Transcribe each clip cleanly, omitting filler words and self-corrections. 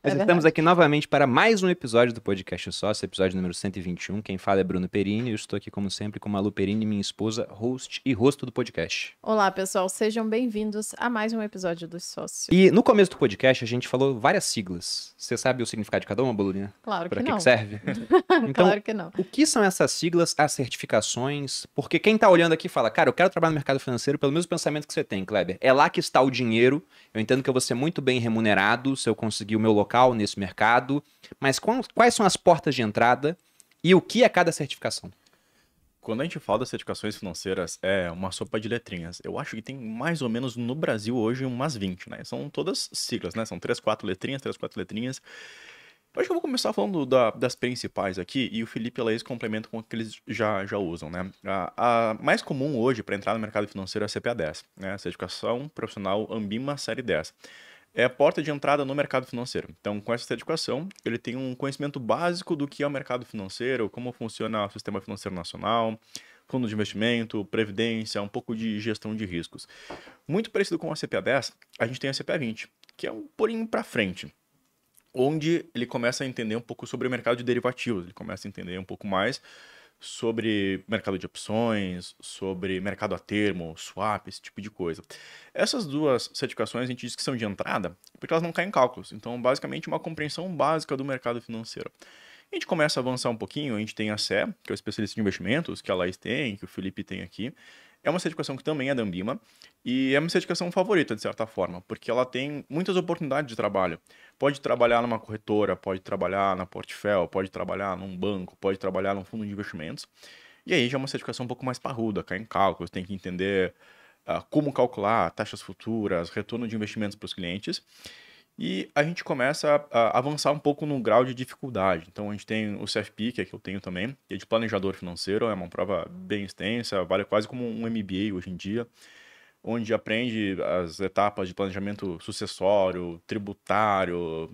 Nós estamos aqui novamente para mais um episódio do Podcast Sócio, episódio número 121. Quem fala é Bruno Perini. Eu estou aqui, como sempre, com Malu Perini, minha esposa, host e rosto do podcast. Olá, pessoal. Sejam bem-vindos a mais um episódio do Sócio. E no começo do podcast, a gente falou várias siglas. Você sabe o significado de cada uma, Boludinha? Claro que Para não. que serve? Então, claro que não. O que são essas siglas, as certificações? Porque quem está olhando aqui fala, cara, eu quero trabalhar no mercado financeiro pelo mesmo pensamento que você tem, Kleber. É lá que está o dinheiro. Eu entendo que eu vou ser muito bem remunerado se eu conseguir o meu local nesse mercado. Mas quais são as portas de entrada e o que é cada certificação? Quando a gente fala das certificações financeiras, é uma sopa de letrinhas. Eu acho que tem mais ou menos no Brasil hoje umas 20, né? São todas siglas, né? São 3, 4 letrinhas. Eu acho que eu vou começar falando das principais aqui e o Felipe e a Laís complementam com o que eles já usam, né? A mais comum hoje para entrar no mercado financeiro é a CPA 10, né? Certificação Profissional Ambima Série 10. É a porta de entrada no mercado financeiro. Então, com essa certificação, ele tem um conhecimento básico do que é o mercado financeiro, como funciona o sistema financeiro nacional, fundo de investimento, previdência, um pouco de gestão de riscos. Muito parecido com a CPA 10, a gente tem a CPA 20, que é um pouquinho para frente, onde ele começa a entender um pouco sobre o mercado de derivativos, ele começa a entender um pouco mais sobre mercado de opções, sobre mercado a termo, swap, esse tipo de coisa. Essas duas certificações a gente diz que são de entrada porque elas não caem em cálculos. Então, basicamente, uma compreensão básica do mercado financeiro. A gente começa a avançar um pouquinho, a gente tem a CE, que é o especialista de investimentos, que a Laís tem, que o Felipe tem aqui. É uma certificação que também é da Ambima e é uma certificação favorita, de certa forma, porque ela tem muitas oportunidades de trabalho. Pode trabalhar numa corretora, pode trabalhar na Portfel, pode trabalhar num banco, pode trabalhar num fundo de investimentos. E aí já é uma certificação um pouco mais parruda, cai em cálculos, tem que entender como calcular taxas futuras, retorno de investimentos para os clientes. E a gente começa a avançar um pouco no grau de dificuldade. Então a gente tem o CFP, que é que eu tenho também, que é de planejador financeiro, é uma prova bem extensa, vale quase como um MBA hoje em dia, onde aprende as etapas de planejamento sucessório, tributário,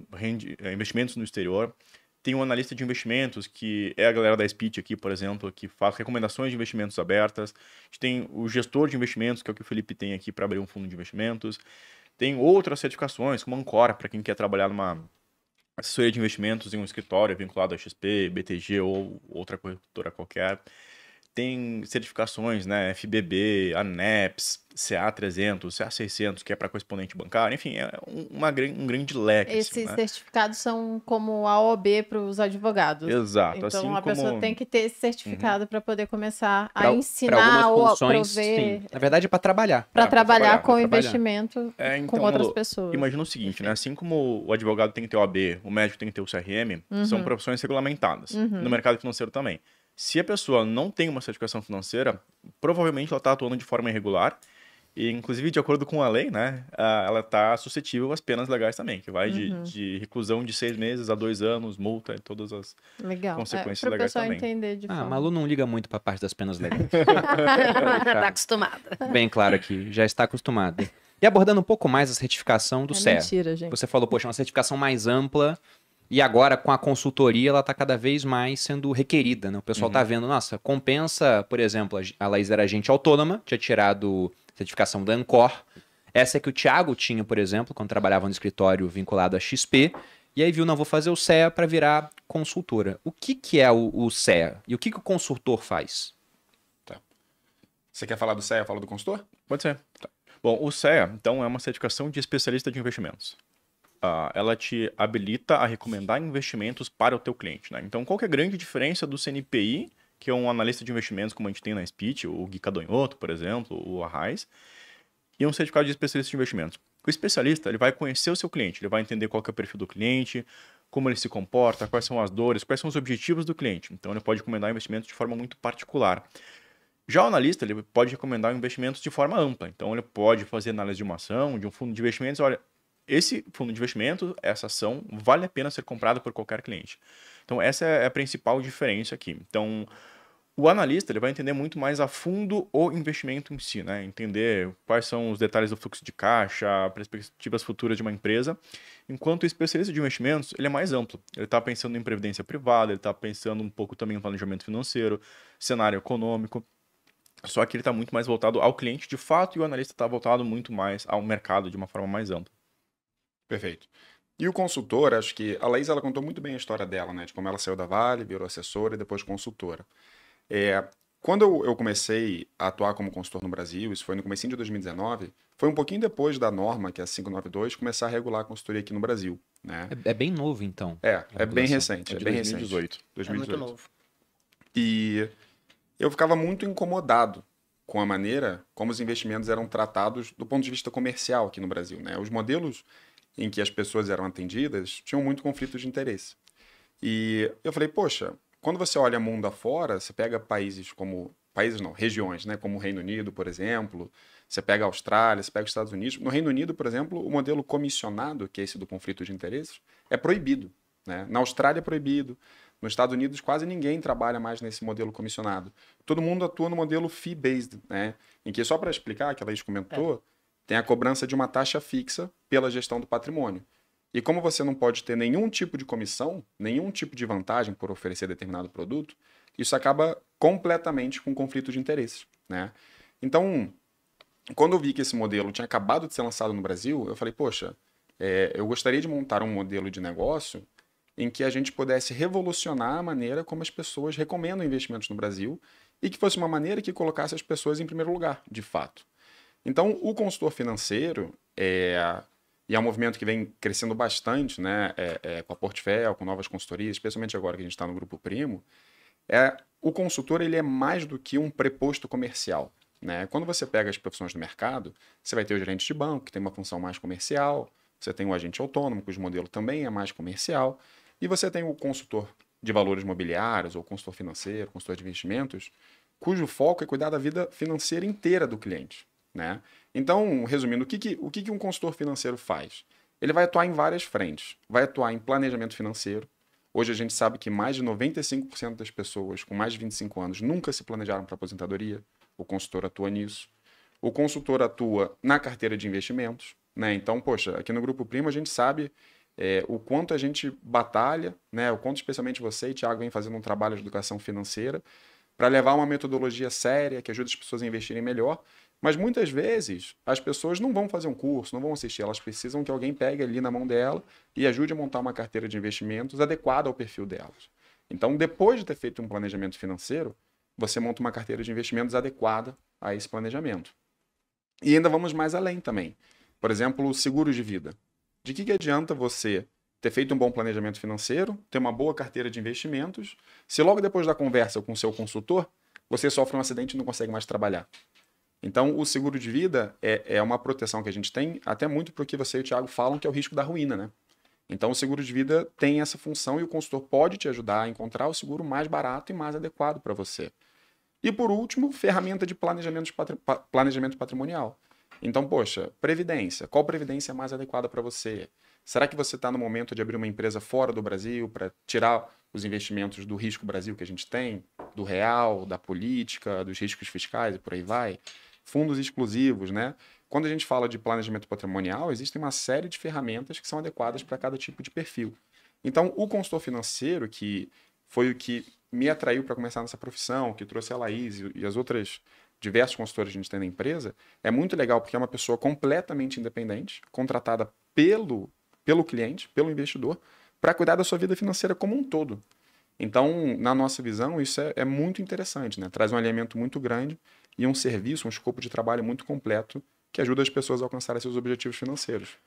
investimentos no exterior. Tem um analista de investimentos, que é a galera da Speech aqui, por exemplo, que faz recomendações de investimentos abertas. A gente tem o gestor de investimentos, que é o que o Felipe tem aqui para abrir um fundo de investimentos. Tem outras certificações, como a Ancora, para quem quer trabalhar numa assessoria de investimentos em um escritório vinculado a XP, BTG ou outra corretora qualquer. Tem certificações, né, FBB, ANEPS, CA300, CA600, que é para correspondente bancário, enfim, é um grande leque. Esses assim, né? certificados são como A ou B para os advogados. Exato. Então, assim a pessoa tem que ter esse certificado para poder começar a Pra ensinar ou a funções, prover. sim. Na verdade, é para trabalhar. Para trabalhar com trabalhar. investimento Então, com outras Malu, pessoas. imagina o seguinte, né? Assim como o advogado tem que ter o AB, o médico tem que ter o CRM, são profissões regulamentadas. No mercado financeiro também. Se a pessoa não tem uma certificação financeira, provavelmente ela está atuando de forma irregular e, inclusive, de acordo com a lei, né, ela está suscetível às penas legais também, que vai de reclusão de 6 meses a 2 anos, multa e todas as Legal. consequências Para o legais pessoal também. entender de forma. Malu não liga muito para a parte das penas legais. Tá acostumada. Bem claro aqui, já está acostumada. E abordando um pouco mais a certificação do CEA. Mentira, gente. Você falou, poxa, uma certificação mais ampla e agora com a consultoria ela está cada vez mais sendo requerida, né? O pessoal está vendo, nossa, compensa, por exemplo, a Laís era agente autônoma, tinha tirado certificação da Ancor. Essa é que o Thiago tinha, por exemplo, quando trabalhava no escritório vinculado a XP. E aí viu, não, vou fazer o CEA para virar consultora. O que é o CEA? E o que o consultor faz? Você quer falar do CEA, fala do consultor? Pode ser. Tá. Bom, o CEA, então, é uma certificação de especialista de investimentos. Ela te habilita a recomendar investimentos para o teu cliente, né? Então, qual que é a grande diferença do CNPI, que é um analista de investimentos, como a gente tem na Speech, o Gui Cadonhoto, por exemplo, o Arraiz, e um certificado de especialista de investimentos? O especialista, ele vai conhecer o seu cliente, ele vai entender qual que é o perfil do cliente, como ele se comporta, quais são as dores, quais são os objetivos do cliente. Então, ele pode recomendar investimentos de forma muito particular. Já o analista, ele pode recomendar investimentos de forma ampla. Então, ele pode fazer análise de uma ação, de um fundo de investimentos. Olha, esse fundo de investimento, essa ação, vale a pena ser comprada por qualquer cliente. Então, essa é a principal diferença aqui. Então, o analista, ele vai entender muito mais a fundo o investimento em si, né? Entender quais são os detalhes do fluxo de caixa, perspectivas futuras de uma empresa. Enquanto o especialista de investimentos, ele é mais amplo. Ele está pensando em previdência privada, ele está pensando um pouco também em planejamento financeiro, cenário econômico. Só que ele está muito mais voltado ao cliente de fato e o analista está voltado muito mais ao mercado de uma forma mais ampla. Perfeito. E o consultor, acho que a Laís ela contou muito bem a história dela, né? De como ela saiu da Vale, virou assessora e depois consultora. Quando eu comecei a atuar como consultor no Brasil, isso foi no comecinho de 2019, foi um pouquinho depois da norma, que é a 592, começar a regular a consultoria aqui no Brasil, né? É bem novo, então. É a bem regulação. recente, É é de bem 2018. recente. É muito novo. E eu ficava muito incomodado com a maneira como os investimentos eram tratados do ponto de vista comercial aqui no Brasil, né? Os modelos em que as pessoas eram atendidas tinham muito conflito de interesse. E eu falei, poxa, quando você olha mundo afora, você pega regiões, né? Como o Reino Unido, por exemplo, você pega a Austrália, você pega os Estados Unidos. No Reino Unido, por exemplo, o modelo comissionado, que é esse do conflito de interesses, é proibido, né? Na Austrália é proibido. Nos Estados Unidos, quase ninguém trabalha mais nesse modelo comissionado. Todo mundo atua no modelo fee-based, né? Em que, só para explicar, que a Laís comentou, tem a cobrança de uma taxa fixa pela gestão do patrimônio. E como você não pode ter nenhum tipo de comissão, nenhum tipo de vantagem por oferecer determinado produto, isso acaba completamente com conflito de interesses, né? Então, quando eu vi que esse modelo tinha acabado de ser lançado no Brasil, eu falei, poxa, eu gostaria de montar um modelo de negócio em que a gente pudesse revolucionar a maneira como as pessoas recomendam investimentos no Brasil e que fosse uma maneira que colocasse as pessoas em primeiro lugar, de fato. Então, o consultor financeiro, e é um movimento que vem crescendo bastante, né, com a Portfel, com novas consultorias, especialmente agora que a gente está no Grupo Primo, o consultor ele é mais do que um preposto comercial, né? Quando você pega as profissões do mercado, você vai ter o gerente de banco, que tem uma função mais comercial, você tem o agente autônomo, cujo modelo também é mais comercial, e você tem o consultor de valores imobiliários, ou consultor financeiro, consultor de investimentos, cujo foco é cuidar da vida financeira inteira do cliente, né? Então, resumindo, o que um consultor financeiro faz? Ele vai atuar em várias frentes. Vai atuar em planejamento financeiro. Hoje a gente sabe que mais de 95% das pessoas com mais de 25 anos nunca se planejaram para aposentadoria. O consultor atua nisso. O consultor atua na carteira de investimentos, né? Então, poxa, aqui no Grupo Primo a gente sabe o quanto a gente batalha, né? O quanto especialmente você e Thiago vem fazendo um trabalho de educação financeira para levar uma metodologia séria que ajude as pessoas a investirem melhor. Mas muitas vezes as pessoas não vão fazer um curso, não vão assistir, elas precisam que alguém pegue ali na mão dela e ajude a montar uma carteira de investimentos adequada ao perfil delas. Então, depois de ter feito um planejamento financeiro, você monta uma carteira de investimentos adequada a esse planejamento. E ainda vamos mais além também. Por exemplo, seguros de vida. De que adianta você ter feito um bom planejamento financeiro, ter uma boa carteira de investimentos, se logo depois da conversa com o seu consultor, você sofre um acidente e não consegue mais trabalhar? Então, o seguro de vida é uma proteção que a gente tem, até muito porque você e o Thiago falam que é o risco da ruína, né? Então, o seguro de vida tem essa função e o consultor pode te ajudar a encontrar o seguro mais barato e mais adequado para você. E, por último, ferramenta de planejamento patrimonial. Então, poxa, previdência. Qual previdência é mais adequada para você? Será que você está no momento de abrir uma empresa fora do Brasil para tirar os investimentos do risco Brasil que a gente tem, do real, da política, dos riscos fiscais e por aí vai? Fundos exclusivos, né? Quando a gente fala de planejamento patrimonial, existem uma série de ferramentas que são adequadas para cada tipo de perfil. Então, o consultor financeiro, que foi o que me atraiu para começar nessa profissão, que trouxe a Laís e as outras diversos consultores que a gente tem na empresa, é muito legal porque é uma pessoa completamente independente, contratada pelo cliente, pelo investidor, para cuidar da sua vida financeira como um todo. Então, na nossa visão, isso é muito interessante, né? Traz um alinhamento muito grande e um serviço, um escopo de trabalho muito completo que ajuda as pessoas a alcançarem seus objetivos financeiros.